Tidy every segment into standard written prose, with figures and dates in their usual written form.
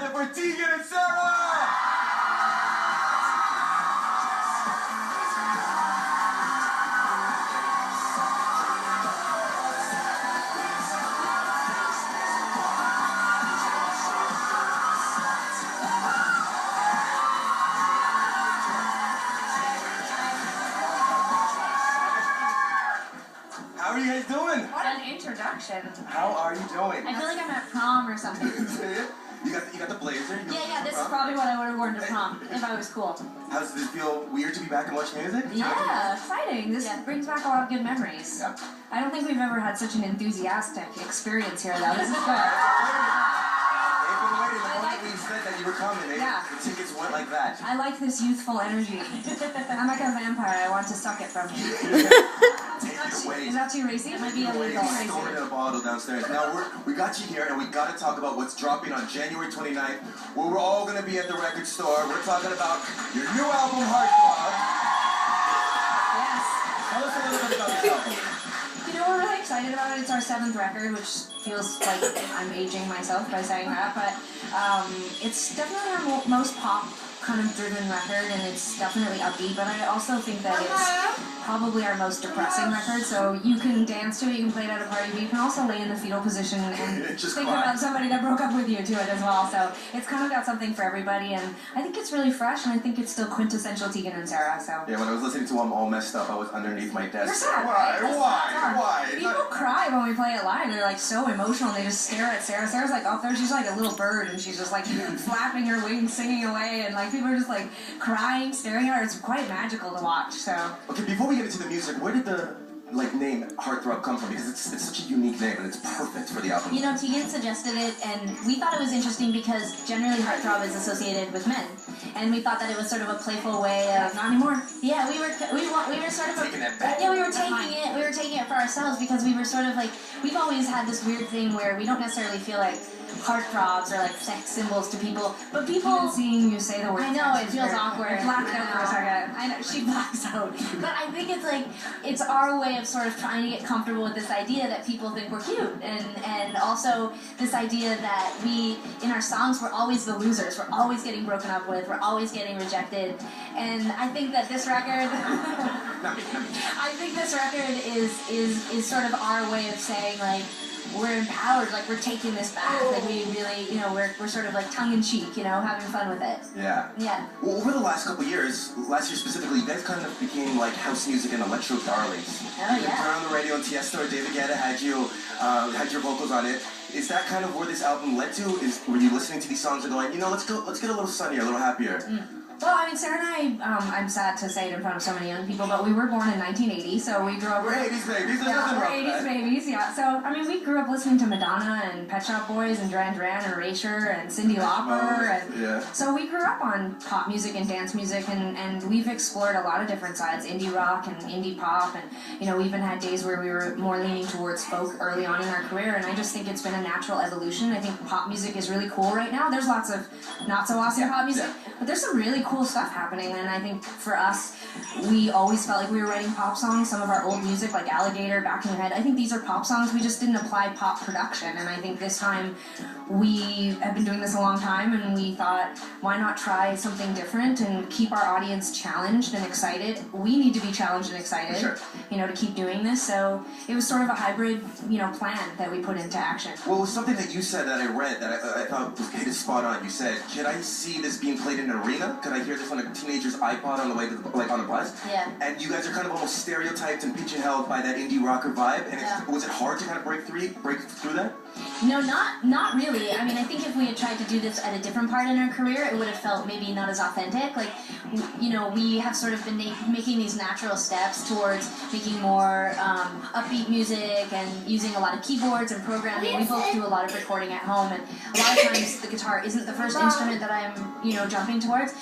together for Tegan and Sara! How are you guys doing? What an introduction. How are you doing? I feel like I'm at prom or something. You got the blazer? Yeah, this is probably what I would have worn to prom if I was cool. Does it feel weird to be back and watch music? Yeah, exciting. This brings back a lot of good memories. Yeah. I don't think we've ever had such an enthusiastic experience here, though. This is good. We said that you were coming. Yeah. The tickets went like that. I like this youthful energy. I'm like a vampire. I want to suck it from you. Take it away. Is that too racy? It might be illegal. Store it in a bottle downstairs. Now we got you here, and we got to talk about what's dropping on January 29th, where we're all going to be at the record store. We're talking about your new album, Heartthrob. Yes. Tell us a little bit about this album. You know, we're really excited about it. It's our 7th record, which feels like I'm aging myself by saying that, but it's definitely our most pop kind of driven record, and it's definitely upbeat, but I also think that it's probably our most depressing record, so you can dance to it, you can play it at a party, but you can also lay in the fetal position and think about somebody that broke up with you to it as well, so it's kind of got something for everybody, and I think it's really fresh, and I think it's still quintessential Tegan and Sara, so. Yeah, when I was listening to I'm All Messed Up, I was underneath my desk. You're sad, Why? People cry when we play it live, they're like so emotional, and they just stare at Sara. Sara's like up there, she's like a little bird, and she's just like flapping her wings, singing away, and like people are just like crying, staring at her. It's quite magical to watch, so. Okay, before we get into the music, where did the name Heartthrob come from? Because it's such a unique name, and it's perfect for the album. You know, Tegan suggested it, and we thought it was interesting because generally heartthrob is associated with men, and we thought that it was sort of a playful way of not anymore. Yeah, we were sort of taking it back. Yeah, we were taking it for ourselves because we were sort of like, we've always had this weird thing where we don't necessarily feel like heartthrobs are like sex symbols to people, but people. Even seeing you say the word. I know, it feels awkward. I blacked out for a second. I know, she blacks out. But I think it's like, it's our way of sort of trying to get comfortable with this idea that people think we're cute, and also this idea that we, in our songs, we're always the losers. We're always getting broken up with. We're always getting rejected. And I think that this record, I think this record is sort of our way of saying, like, we're empowered, like we're taking this back, like we really, you know, we're sort of like tongue-in-cheek, you know, having fun with it. Yeah. Yeah. Well, over the last couple years, last year specifically, you guys kind of became like house music and electro darlings. Oh, You turned on the radio and Tiesto or David Guetta had your vocals on it. Is that kind of where this album led to? Were you listening to these songs and going, you know, let's get a little sunnier, a little happier? Well, I mean, Sara and I, I'm sad to say it in front of so many young people, but we were born in 1980, so we grew up... We're 80s babies, Yeah, we're 80s babies, yeah. So, I mean, we grew up listening to Madonna and Pet Shop Boys and Duran Duran and Erasure and Cyndi Lauper. And so we grew up on pop music and dance music, and we've explored a lot of different sides, indie rock and indie pop, and, you know, we even had days where we were more leaning towards folk early on in our career, and I just think it's been a natural evolution. I think pop music is really cool right now. There's lots of not-so-awesome pop music, but there's some really cool stuff happening, and I think for us, we always felt like we were writing pop songs. Some of our old music, like Alligator, Back in Your Head, I think these are pop songs. We just didn't apply pop production, and I think this time we have been doing this a long time, and we thought, why not try something different and keep our audience challenged and excited? We need to be challenged and excited, you know, to keep doing this, so it was sort of a hybrid, you know, plan that we put into action. Well, it was something that you said that I read that I thought hit it spot on. You said, could I see this being played in an arena? Could I hear this on a teenager's iPod on the way to on the bus? Yeah. And you guys are kind of almost stereotyped and pigeonholed by that indie rocker vibe, and was it hard to kind of break through that? No, not really. I mean, I think if we had tried to do this at a different part in our career, it would have felt maybe not as authentic. Like, you know, we have sort of been making these natural steps towards making more upbeat music and using a lot of keyboards and programming. We both do a lot of recording at home, and a lot of times the guitar isn't the first instrument that I'm, you know, jumping towards.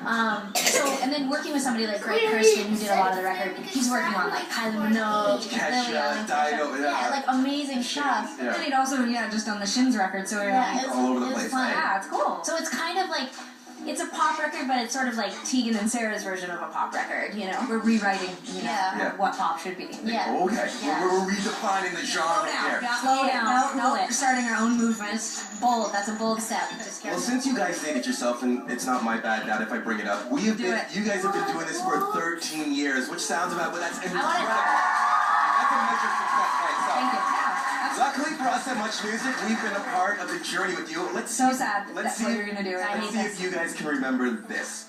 And then working with somebody like Greg Kirsten, who did a lot of the record, he's working on like Kylie Minogue, Kesha, Dido, like amazing stuff. And he'd also, just done the Shins record, so all over the place. Fun. Yeah, it's cool. So it's kind of like, it's a pop record, but it's sort of like Tegan and Sarah's version of a pop record, you know? We're rewriting, Yeah. what pop should be. Yeah. Okay. Yeah. We're redefining the genre here. Slow down. No, We're starting our own movement. bold. That's a bold step. Just Well, since you guys dated yourself, and it's not my bad dad if I bring it up, you guys have been doing this for 13 years, which sounds about, but that's incredible. That's a measure of success by itself. Thank you. Yeah. Luckily for us at Much Music, we've been a part of the journey with you. Let's So see, sad. Let's That's see what you're gonna do. I Let's hate see this. if you guys can remember this.